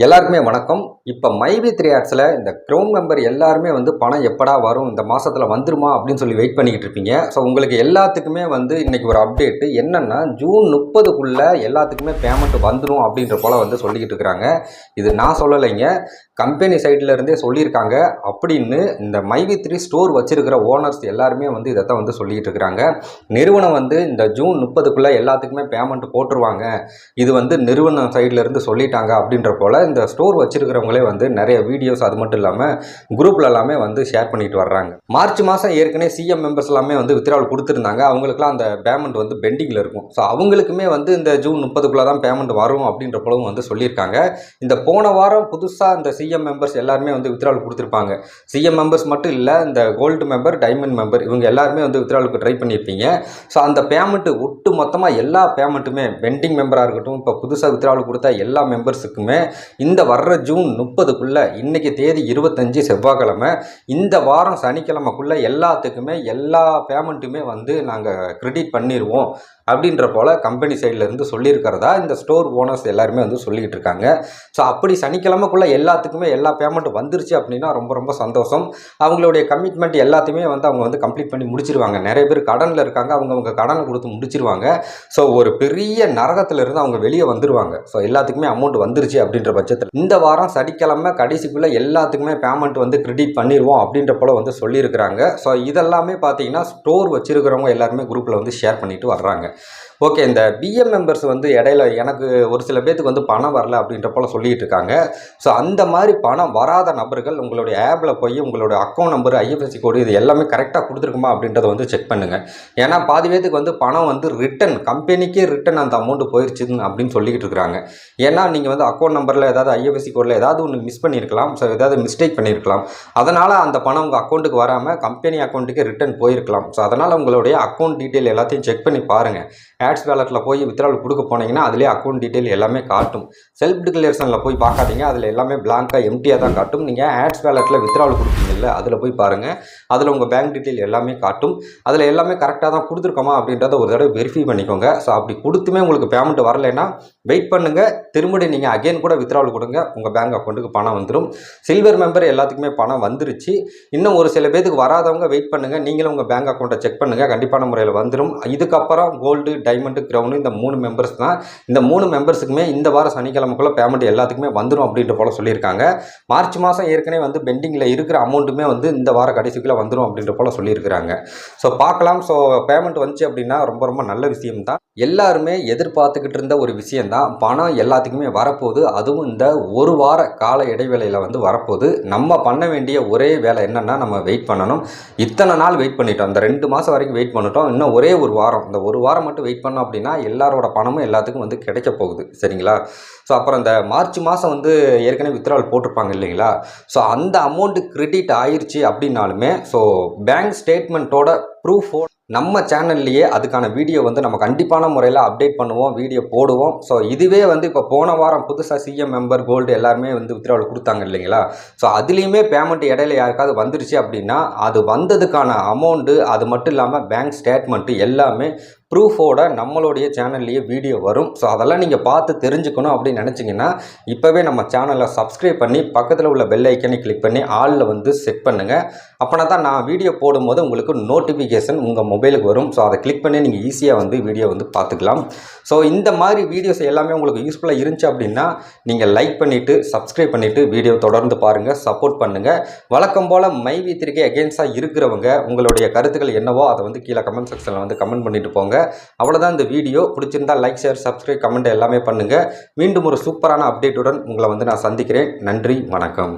எல்லாருக்குமே வணக்கம். இப்போ மைவி3 ஆட்ஸில் இந்த க்ரௌன் மெம்பர் எல்லாருமே வந்து பணம் எப்படா வரும், இந்த மாதத்தில் வந்துருமா அப்படின்னு சொல்லி வெயிட் பண்ணிக்கிட்டு இருப்பீங்க. ஸோ உங்களுக்கு எல்லாத்துக்குமே வந்து இன்றைக்கி ஒரு அப்டேட்டு என்னென்னா, ஜூன் 30க்குள்ளே எல்லாத்துக்குமே பேமெண்ட் வந்துடும் அப்படின்ற போல் வந்து சொல்லிக்கிட்டு இருக்கிறாங்க. இது நான் சொல்லலைங்க, கம்பெனி சைட்லேருந்தே சொல்லியிருக்காங்க. அப்படின்னு இந்த மைவி3 ஸ்டோர் வச்சிருக்கிற ஓனர்ஸ் எல்லாருமே வந்து இதைத்தான் வந்து சொல்லிக்கிட்டு இருக்கிறாங்க. நிறுவனம் வந்து இந்த ஜூன் 30க்குள்ளே எல்லாத்துக்குமே பேமெண்ட் போட்டுருவாங்க, இது வந்து நிறுவனம் சைட்லேருந்து சொல்லிட்டாங்க அப்படின்ற போல் இந்த ஸ்டோர் வச்சிருக்கிறவங்களே வந்து நிறைய வீடியோஸ் அது மட்டும் இல்லாமல் குரூப்ல எல்லாமே வந்து ஷேர் பண்ணிட்டு வர்றாங்க. மார்ச் மாதம் ஏற்கனவே சிஎம் மெம்பர்ஸ் எல்லாமே வந்து வித்ட்ராவல் கொடுத்துருந்தாங்க. அவங்களுக்குலாம் அந்த பேமெண்ட் வந்து பெண்டிங்கில் இருக்கும். ஸோ அவங்களுக்குமே வந்து இந்த ஜூன் 30க்குள்ளே தான் பேமெண்ட் வரும் அப்படின்ற போலவும் வந்து சொல்லியிருக்காங்க. இந்த போன வாரம் புதுசாக இந்த சிஎம் மெம்பர்ஸ் எல்லாருமே வந்து வித்ட்ராவல் கொடுத்துருப்பாங்க. சிஎம் மெம்பர்ஸ் மட்டும் இல்லை, இந்த கோல்டு மெம்பர், டைமண்ட் மெம்பர் இவங்க எல்லாருமே வந்து வித்ட்ராவலுக்கு ட்ரை பண்ணியிருப்பீங்க. ஸோ அந்த பேமெண்ட்டு ஒட்டு மொத்தமாக எல்லா பேமெண்ட்டுமே பெண்டிங் மெம்பராக இருக்கட்டும், இப்போ புதுசாக வித்ட்ராவல் கொடுத்தா எல்லா மெம்பர்ஸுக்குமே இந்த வர்ற ஜூன் 30க்குள்ளே, இன்னைக்கு தேதி 25 செவ்வாய்க்கிழமை, இந்த வாரம் சனிக்கிழமைக்குள்ளே எல்லாத்துக்குமே எல்லா பேமெண்ட்டுமே வந்து நாங்கள் கிரெடிட் பண்ணிடுவோம் அப்படின்ற போல் கம்பெனி சைட்லேருந்து சொல்லியிருக்கிறதா இந்த ஸ்டோர் ஓனர்ஸ் எல்லாருமே வந்து சொல்லிக்கிட்டு இருக்காங்க. ஸோ அப்படி சனிக்கிழமைக்குள்ளே எல்லாத்துக்குமே எல்லா பேமெண்ட்டும் வந்துருச்சு அப்படின்னா ரொம்ப ரொம்ப சந்தோஷம். அவங்களுடைய கமிட்மெண்ட் எல்லாத்தையுமே வந்து அவங்க வந்து கம்ப்ளீட் பண்ணி முடிச்சிருவாங்க. நிறைய பேர் கடனில் இருக்காங்க, அவங்க கடனை கொடுத்து முடிச்சிருவாங்க. ஸோ ஒரு பெரிய நரகத்திலிருந்து அவங்க வெளியே வந்துடுவாங்க. ஸோ எல்லாத்துக்குமே அமௌண்ட் வந்துருச்சு அப்படின்ற பட்சத்தில் இந்த வாரம் சனிக்கிழமை கடைசிக்குள்ளே எல்லாத்துக்குமே பேமெண்ட் வந்து கிரெடிட் பண்ணிடுவோம் அப்படின்ற போல் வந்து சொல்லியிருக்கிறாங்க. ஸோ இதெல்லாமே பார்த்தீங்கன்னா ஸ்டோர் வச்சிருக்கிறவங்க எல்லாருமே குரூப்பில் வந்து ஷேர் பண்ணிட்டு வர்றாங்க. ஓகே, இந்த பிஎம் மெம்பர்ஸ் வந்து இடையில எனக்கு ஒரு சில பேத்துக்கு வந்து பணம் வரல அப்படின்ற போல் சொல்லிட்டு இருக்காங்க. ஸோ அந்த மாதிரி பணம் வராத நபர்கள் உங்களுடைய ஆப்பில் போய் உங்களுடைய அக்கௌண்ட் நம்பர், ஐஎஃப்எஸ்சி கோடு இது எல்லாமே கரெக்டாக கொடுத்துருக்குமா அப்படின்றத வந்து செக் பண்ணுங்கள். ஏன்னா பாதி பேத்துக்கு வந்து பணம் வந்து ரிட்டன், கம்பெனிக்கே ரிட்டன் அந்த அமௌண்ட் போயிடுச்சு அப்படின்னு சொல்லிக்கிட்டு இருக்கிறாங்க. ஏன்னா நீங்கள் வந்து அக்கௌண்ட் நம்பரில் ஏதாவது ஐஎஃப்எஸ்சி கோடில் ஏதாவது ஒன்று மிஸ் பண்ணியிருக்கலாம், ஸோ ஏதாவது மிஸ்டேக் பண்ணியிருக்கலாம். அதனால் அந்த பணம் உங்கள் அக்கௌண்ட்டுக்கு வராமல் கம்பெனி அக்கௌண்ட்டுக்கே ரிட்டன் போயிருக்கலாம். ஸோ அதனால் உங்களுடைய அக்கௌண்ட் டீட்டெயில் எல்லாத்தையும் செக் பண்ணி பாருங்கள். ஆட்ஸ் வேலட்டில் போய் வித்ட்ராவல் கொடுக்க போனீங்கன்னா அதிலே அக்கௌண்ட் டீட்டெயில் எல்லாமே காட்டும். செல்ஃப் டிக்ளரேஷனில் போய் பார்க்காதீங்க, அதில் எல்லாமே பிளாங்காக எம்டியாக தான் காட்டும். நீங்கள் ஆட்ஸ் வேலட்டில் வித்ட்ராவல் கொடுப்பீங்கல்ல, அதில் போய் பாருங்கள், அதில் உங்கள் பேங்க் டீட்டெயில் எல்லாமே காட்டும். அதில் எல்லாமே கரெக்டாக தான் கொடுத்துருக்கோமா அப்படின்றத ஒரு தடவை வெரிஃபை பண்ணிக்கோங்க. ஸோ அப்படி கொடுத்துமே உங்களுக்கு பேமெண்ட் வரலைன்னா வெயிட் பண்ணுங்கள், திரும்பி நீங்கள் அகைன் கூட வித்ட்ராவல் கொடுங்க, உங்கள் பேங்க் அக்கௌண்ட்டுக்கு பணம் வந்துடும். சில்வர் மெம்பர் எல்லாத்துக்குமே பணம் வந்துருச்சு. இன்னும் ஒரு சில பேருக்கு வராதவங்க வெயிட் பண்ணுங்கள், நீங்களும் உங்கள் பேங்க் அக்கௌண்ட்டை செக் பண்ணுங்கள், கண்டிப்பான முறையில் வந்துடும். இதுக்கப்புறம் கோல்டு, டைமண்ட், கிரவுன் இந்த 3 மெம்பர்ஸ் தான். இந்த 3 மெம்பர்ஸுக்குமே இந்த வாரம் சனிக்கிழமைக்குள்ள பேமெண்ட் எல்லாத்துக்குமே வந்துடும் அப்படின்ற போல சொல்லியிருக்காங்க. மார்ச் மாதம் ஏற்கனவே வந்து பெண்டிங்கில் இருக்கிற அமௌண்ட்டுமே வந்து இந்த வார கடைசிக்குள்ளே வந்துடும் அப்படின்ற போல சொல்லியிருக்கிறாங்க. ஸோ பார்க்கலாம். ஸோ பேமெண்ட் வந்துச்சு அப்படின்னா ரொம்ப ரொம்ப நல்ல விஷயம் தான். எல்லாருமே எதிர்பார்த்துக்கிட்டு இருந்த ஒரு விஷயம்தான். பணம் எல்லாத்துக்குமே வரப்போகுது. அதுவும் இந்த ஒரு வார கால இடைவேளையில் வந்து வரப்போகுது. நம்ம பண்ண வேண்டிய ஒரே வேலை என்னென்னா, நம்ம வெயிட் பண்ணணும். இத்தனை நாள் வெயிட் பண்ணிட்டோம், இந்த 2 மாதம் வரைக்கும் வெயிட் பண்ணிட்டோம். இன்னும் ஒரே ஒரு வாரம், இந்த ஒரு வாரம் மட்டும் வெயிட் பண்ணோம் அப்படின்னா எல்லாரோட பணமும் எல்லாத்துக்கும் வந்து கிடைக்க போகுது. சரிங்களா? ஸோ அப்புறம் இந்த மார்ச் மாதம் வந்து ஏற்கனவே வித்ட்ராவல் போட்டிருப்பாங்க இல்லைங்களா? ஸோ அந்த அமௌண்ட்டு கிரெடிட் ஆயிடுச்சு அப்படின்னாலுமே, ஸோ பேங்க் ஸ்டேட்மெண்ட்டோட ப்ரூஃபோட நம்ம சேனல்லையே அதுக்கான வீடியோ வந்து நம்ம கண்டிப்பான முறையில் அப்டேட் பண்ணுவோம், வீடியோ போடுவோம். ஸோ இதுவே வந்து இப்போ போன வாரம் புதுசாக சிஎம் மெம்பர், கோல்டு எல்லாருமே வந்து வித்ட்ராவல் கொடுத்தாங்க இல்லைங்களா? ஸோ அதுலேயுமே பேமெண்ட் இடையில யாருக்காவது வந்துருச்சு அப்படின்னா அது வந்ததுக்கான அமௌண்ட்டு, அது மட்டும் இல்லாமல் பேங்க் ஸ்டேட்மெண்ட்டு எல்லாமே ப்ரூஃபோட நம்மளுடைய சேனல்லையே வீடியோ வரும். ஸோ அதெல்லாம் நீங்கள் பார்த்து தெரிஞ்சுக்கணும் அப்படின்னு நினச்சிங்கன்னா இப்போவே நம்ம சேனலை சப்ஸ்கிரைப் பண்ணி பக்கத்தில் உள்ள பெல் ஐக்கனை கிளிக் பண்ணி ஆளில் வந்து செட் பண்ணுங்கள். அப்படின்னா தான் நான் வீடியோ போடும்போது உங்களுக்கு நோட்டிஃபிகேஷன் உங்கள் மொபைலுக்கு வரும். ஸோ அதை கிளிக் பண்ணி நீங்கள் ஈஸியாக வந்து வீடியோ வந்து பார்த்துக்கலாம். ஸோ இந்த மாதிரி வீடியோஸ் எல்லாமே உங்களுக்கு யூஸ்ஃபுல்லாக இருந்துச்சு அப்படின்னா நீங்கள் லைக் பண்ணிவிட்டு சப்ஸ்கிரைப் பண்ணிவிட்டு வீடியோ தொடர்ந்து பாருங்கள், சப்போர்ட் பண்ணுங்கள். வழக்கம் போல் மைவி3க்கு அகெயின்ஸ்டாக இருக்கிறவங்க உங்களுடைய கருத்துக்கள் என்னவோ அதை வந்து கீழே கமெண்ட் செக்ஷனில் வந்து கமெண்ட் பண்ணிட்டு போங்க. அவ்வளோதான் இந்த வீடியோ. பிடிச்சிருந்தா லைக், ஷேர், சப்ஸ்கிரைப், கமெண்ட் எல்லாமே பண்ணுங்கள். மீண்டும் ஒரு சூப்பரான அப்டேட்டுடன் உங்களை வந்து நான் சந்திக்கிறேன். நன்றி, வணக்கம்.